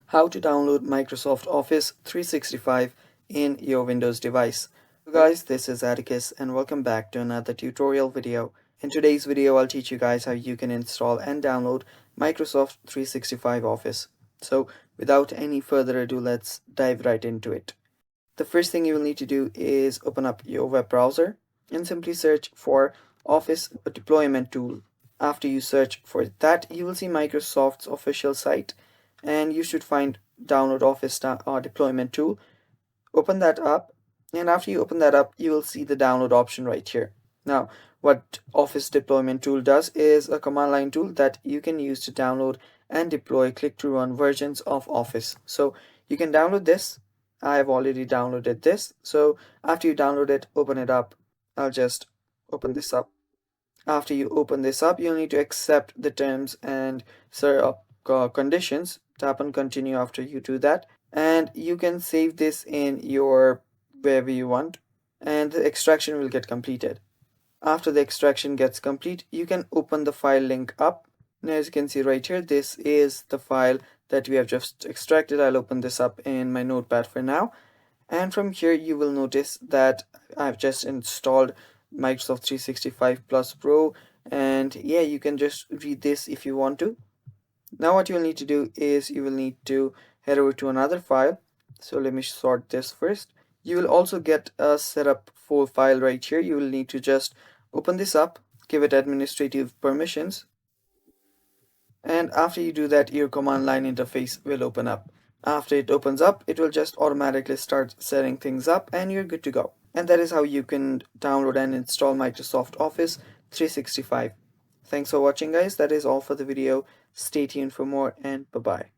How to download Microsoft Office 365 in your Windows device. So guys, this is Atticus and welcome back to another tutorial video. In today's video, I'll teach you guys how you can install and download Microsoft 365 Office. So without any further ado, let's dive right into it. The first thing you will need to do is open up your web browser and simply search for Office Deployment Tool. After you search for that, you will see Microsoft's official site and you should find Download Office Deployment Tool. Open that up, and after you open that up, you will see the download option right here. Now, what Office Deployment Tool does is a command line tool that you can use to download and deploy click to run versions of Office. So you can download this. I have already downloaded this. So after you download it, open it up. I'll just open this up. After you open this up, you'll need to accept the terms and conditions. Tap on continue after you do that, and you can save this in your wherever you want, and the extraction will get completed. After the extraction gets complete, you can open the file link up. Now, as you can see right here, this is the file that we have just extracted. I'll open this up in my notepad for now, and from here you will notice that I've just installed Microsoft 365 Plus Pro, and yeah, you can just read this if you want to. Now what you'll need to do is you will need to head over to another file. So let me sort this first. You will also get a setup full file right here. You will need to just open this up, give it administrative permissions, and after you do that, your command line interface will open up. After it opens up, it will just automatically start setting things up and you're good to go. And that is how you can download and install Microsoft Office 365. Thanks for watching guys. That is all for the video. Stay tuned for more and bye-bye.